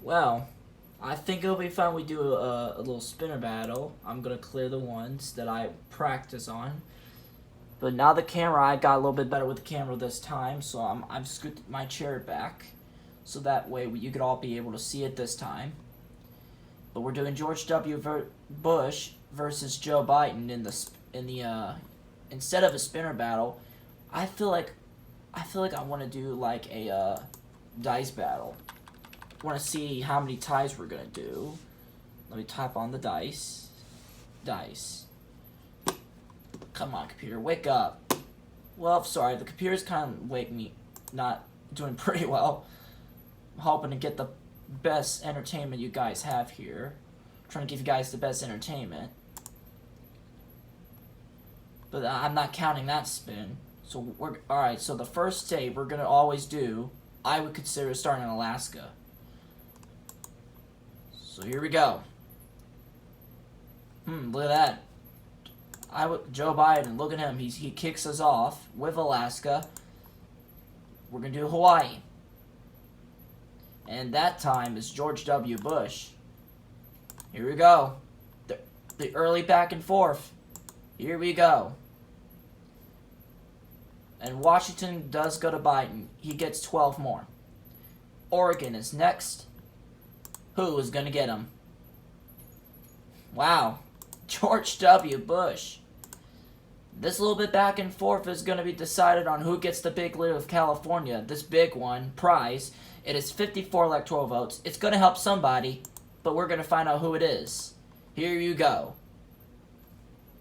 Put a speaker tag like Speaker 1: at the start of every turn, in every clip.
Speaker 1: Well, I think it'll be fun. We do a little spinner battle. I'm gonna clear the ones that I practice on. But now the camera, I got a little bit better with the camera this time, so I'm scooting my chair back, so that way you could all be able to see it this time. But we're doing George W. Bush versus Joe Biden in the instead of a spinner battle. I feel like I want to do like a dice battle. Want to see how many ties we're gonna do. Let me type on the dice. Dice. Come on, computer, wake up. Well, sorry, the computer's kind of not doing pretty well. I'm hoping to get the best entertainment you guys have here. I'm trying to give you guys the best entertainment. But I'm not counting that spin. So alright, so the first state we're gonna always do, I would consider starting in Alaska. So here we go. Look at that. Joe Biden, look at him. He kicks us off with Alaska. We're gonna do Hawaii. And that time is George W. Bush. Here we go. The early back and forth. Here we go. And Washington does go to Biden. He gets 12 more. Oregon is next. Who is gonna get him? Wow. George W. Bush. This little bit back and forth is going to be decided on who gets the big lead of California. This big one, prize. It is 54 electoral votes. It's going to help somebody, but we're going to find out who it is. Here you go.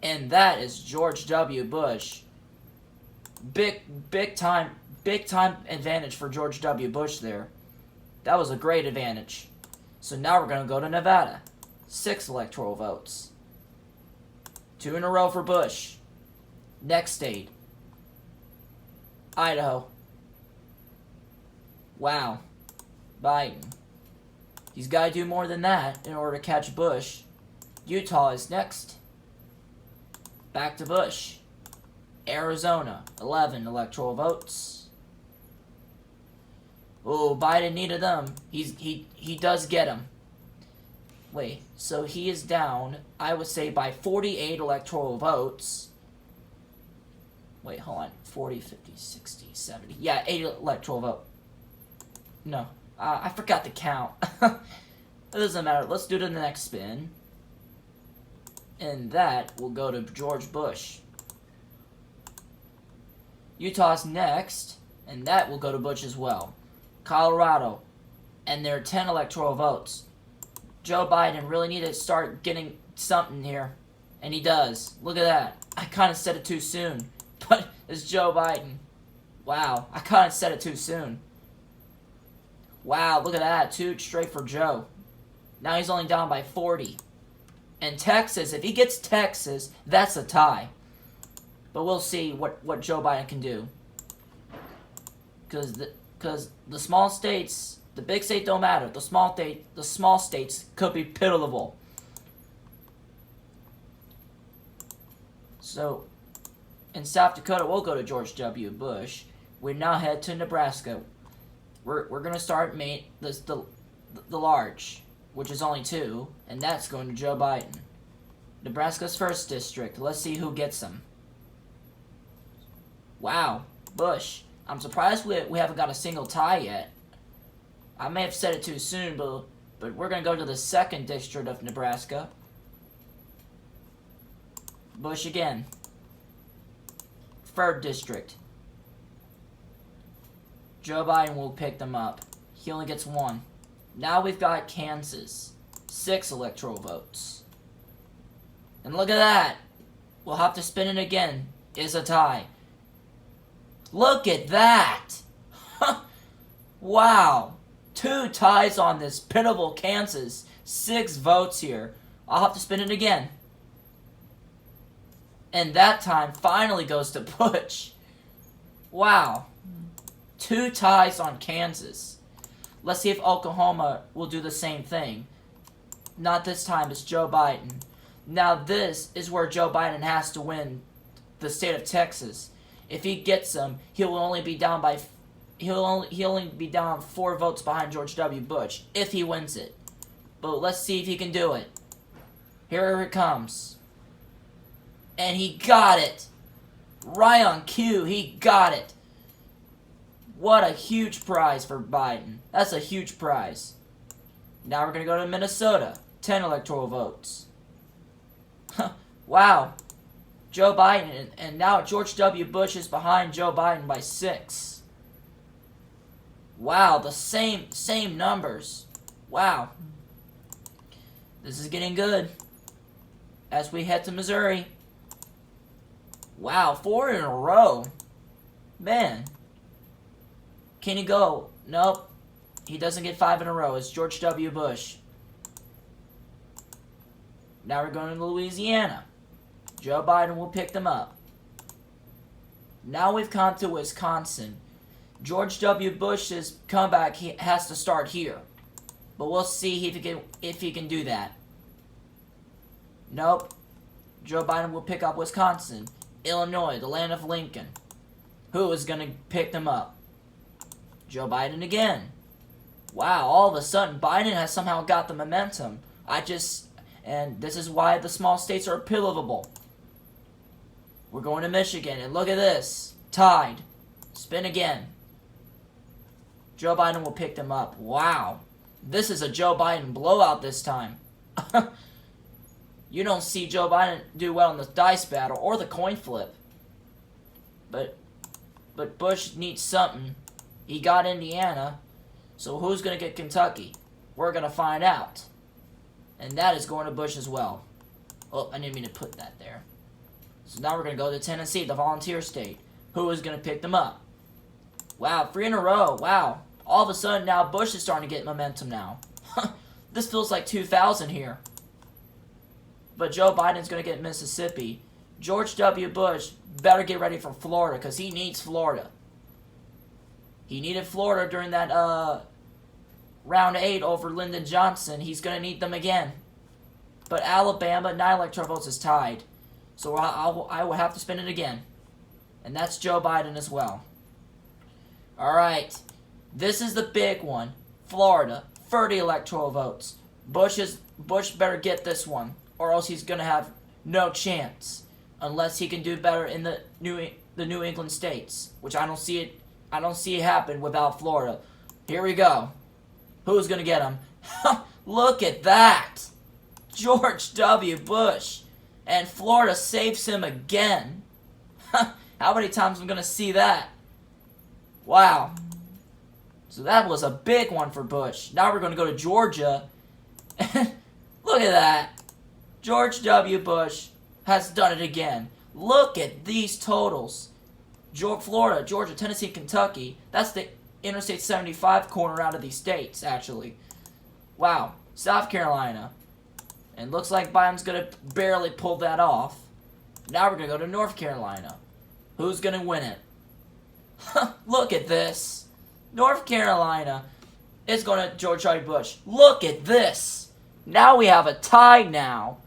Speaker 1: And that is George W. Bush. Big time advantage for George W. Bush there. That was a great advantage. So now we're going to go to Nevada. 6 electoral votes. 2 in a row for Bush. Next state. Idaho. Wow. Biden. He's got to do more than that in order to catch Bush. Utah is next. Back to Bush. Arizona. 11 electoral votes. Oh, Biden needed them. He does get them. Wait, so he is down, I would say, by 48 electoral votes. Wait, hold on. 40, 50, 60, 70. Yeah, 80 electoral vote. No, I forgot to count. It doesn't matter. Let's do it in the next spin. And that will go to George Bush. Utah's next, and that will go to Bush as well. Colorado, and there are 10 electoral votes. Joe Biden really needed to start getting something here. And he does. Look at that. I kind of said it too soon. But it's Joe Biden. Wow. I kind of said it too soon. Wow. Look at that. 2 straight for Joe. Now he's only down by 40. And Texas, if he gets Texas, that's a tie. But we'll see what Joe Biden can do. Because the small states... The big states don't matter. The small states could be pitiful. So, in South Dakota, we'll go to George W. Bush. We now head to Nebraska. We're gonna start the large, which is only 2, and that's going to Joe Biden. Nebraska's 1st district. Let's see who gets them. Wow, Bush. I'm surprised we haven't got a single tie yet. I may have said it too soon, but we're going to go to the 2nd district of Nebraska. Bush again. 3rd district. Joe Biden will pick them up. He only gets 1. Now we've got Kansas. 6 electoral votes. And look at that. We'll have to spin it again. It's a tie. Look at that. Wow. 2 ties on this pitiful Kansas. 6 votes here. I'll have to spin it again. And that time finally goes to Bush. Wow. 2 ties on Kansas. Let's see if Oklahoma will do the same thing. Not this time, it's Joe Biden. Now this is where Joe Biden has to win the state of Texas. If he gets them, he will only be down by he'll only be down 4 votes behind George W. Bush if he wins it. But let's see if he can do it. Here it comes. And he got it. Right on cue, he got it. What a huge prize for Biden. That's a huge prize. Now we're going to go to Minnesota. 10 electoral votes. Wow. Joe Biden, and now George W. Bush is behind Joe Biden by 6. Wow, the same numbers. Wow. This is getting good. As we head to Missouri. Wow, 4 in a row. Man. Can he go? Nope. He doesn't get 5 in a row. It's George W. Bush. Now we're going to Louisiana. Joe Biden will pick them up. Now we've come to Wisconsin. George W. Bush's comeback has to start here. But we'll see if he can do that. Nope. Joe Biden will pick up Wisconsin. Illinois, the land of Lincoln. Who is going to pick them up? Joe Biden again. Wow, all of a sudden, Biden has somehow got the momentum. And this is why the small states are pivotable. We're going to Michigan, and look at this. Tied. Spin again. Joe Biden will pick them up. Wow. This is a Joe Biden blowout this time. You don't see Joe Biden do well in the dice battle or the coin flip. But Bush needs something. He got Indiana. So who's going to get Kentucky? We're going to find out. And that is going to Bush as well. Oh, I didn't mean to put that there. So now we're going to go to Tennessee, the volunteer state. Who is going to pick them up? Wow, 3 in a row. Wow. All of a sudden now Bush is starting to get momentum now. This feels like 2000 here. But Joe Biden's going to get Mississippi. George W. Bush better get ready for Florida because he needs Florida. He needed Florida during that round 8 over Lyndon Johnson. He's going to need them again. But Alabama, 9 electoral votes is tied. So I will have to spin it again. And that's Joe Biden as well. Alright. This is the big one. Florida, 30 electoral votes. Bush better get this one, or else he's going to have no chance. Unless he can do better in the New England states, which I don't see it happen without Florida. Here we go. Who's going to get him? Look at that. George W. Bush. And Florida saves him again. How many times am I going to see that? Wow. So that was a big one for Bush. Now we're going to go to Georgia. Look at that. George W. Bush has done it again. Look at these totals. Florida, Georgia, Tennessee, Kentucky. That's the Interstate 75 corner out of these states, actually. Wow. South Carolina. And looks like Biden's going to barely pull that off. Now we're going to go to North Carolina. Who's going to win it? Look at this. North Carolina is going to George W. Bush. Look at this. Now we have a tie now.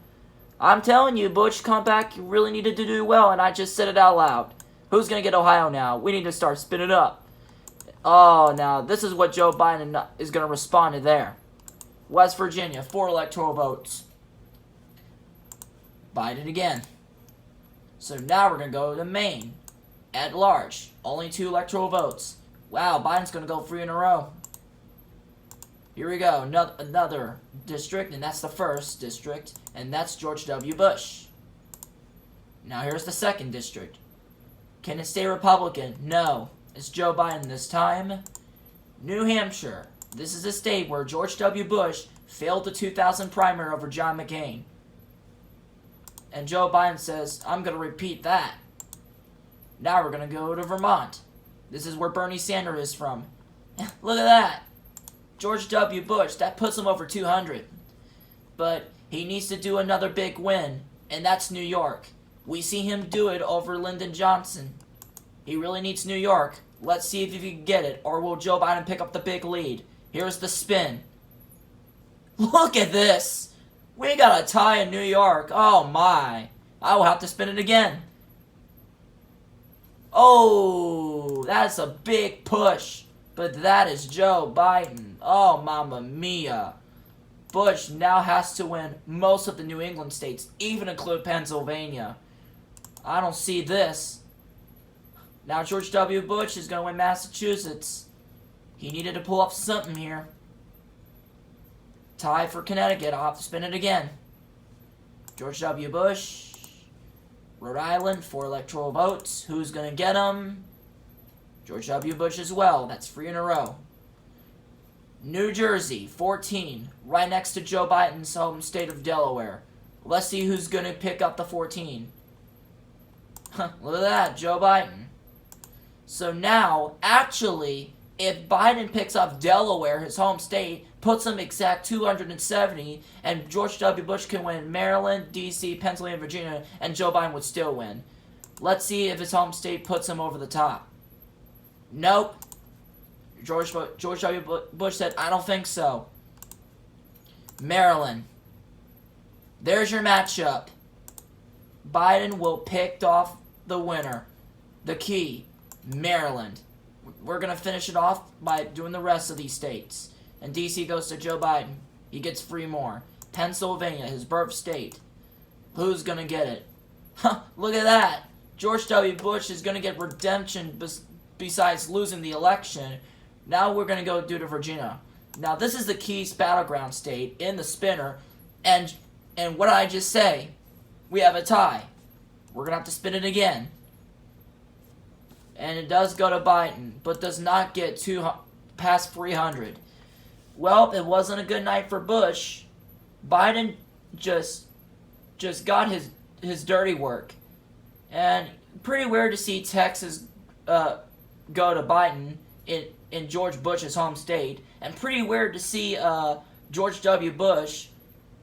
Speaker 1: I'm telling you, Bush comeback, you really needed to do well, and I just said it out loud. Who's going to get Ohio now? We need to start spinning up. Oh, now, this is what Joe Biden is going to respond to there. West Virginia, 4 electoral votes. Biden again. So now we're going to go to Maine. At large, only 2 electoral votes. Wow, Biden's going to go 3 in a row. Here we go, another district, and that's the first district, and that's George W. Bush. Now here's the second district. Can it stay Republican? No. It's Joe Biden this time. New Hampshire. This is a state where George W. Bush failed the 2000 primary over John McCain. And Joe Biden says, I'm going to repeat that. Now we're going to go to Vermont. This is where Bernie Sanders is from. Look at that. George W. Bush, that puts him over 200. But he needs to do another big win, and that's New York. We see him do it over Lyndon Johnson. He really needs New York. Let's see if he can get it, or will Joe Biden pick up the big lead? Here's the spin. Look at this. We got a tie in New York. Oh my. I will have to spin it again. Oh, that's a big push. But that is Joe Biden. Oh, mamma mia. Bush now has to win most of the New England states, even include Pennsylvania. I don't see this. Now George W. Bush is going to win Massachusetts. He needed to pull up something here. Tie for Connecticut. I'll have to spin it again. George W. Bush. Rhode Island, 4 electoral votes. Who's going to get them? George W. Bush as well. That's 3 in a row. New Jersey, 14. Right next to Joe Biden's home state of Delaware. Let's see who's going to pick up the 14. Look at that, Joe Biden. So now, actually, if Biden picks up Delaware, his home state, puts him exact 270, and George W. Bush can win Maryland, D.C., Pennsylvania, Virginia, and Joe Biden would still win. Let's see if his home state puts him over the top. Nope. George W. Bush said, I don't think so. Maryland. There's your matchup. Biden will pick off the winner. The key, Maryland. We're going to finish it off by doing the rest of these states. And D.C. goes to Joe Biden. He gets 3 more. Pennsylvania, his birth state. Who's going to get it? Look at that. George W. Bush is going to get redemption besides losing the election. Now we're going to go do to Virginia. Now this is the Keys battleground state in the spinner. And what did I just say? We have a tie. We're going to have to spin it again. And it does go to Biden, but does not get past 300. Well, it wasn't a good night for Bush. Biden just got his dirty work. And pretty weird to see Texas go to Biden in George Bush's home state. And pretty weird to see George W. Bush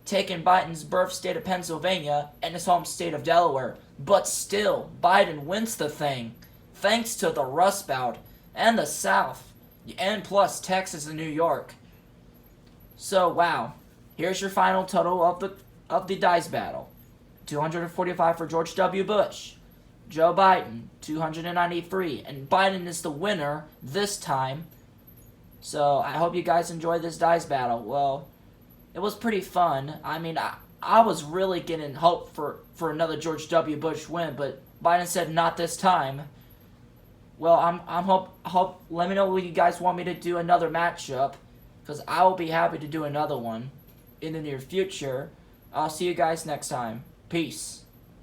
Speaker 1: taking Biden's birth state of Pennsylvania and his home state of Delaware. But still, Biden wins the thing. Thanks to the Rust Belt and the South, and plus Texas and New York. So wow, here's your final total of the dice battle: 245 for George W. Bush, Joe Biden 293, and Biden is the winner this time. So I hope you guys enjoyed this dice battle. Well, it was pretty fun. I mean, I was really getting hope for another George W. Bush win, but Biden said not this time. Well, I'm hope. Let me know what you guys want me to do another matchup, because I will be happy to do another one in the near future. I'll see you guys next time. Peace.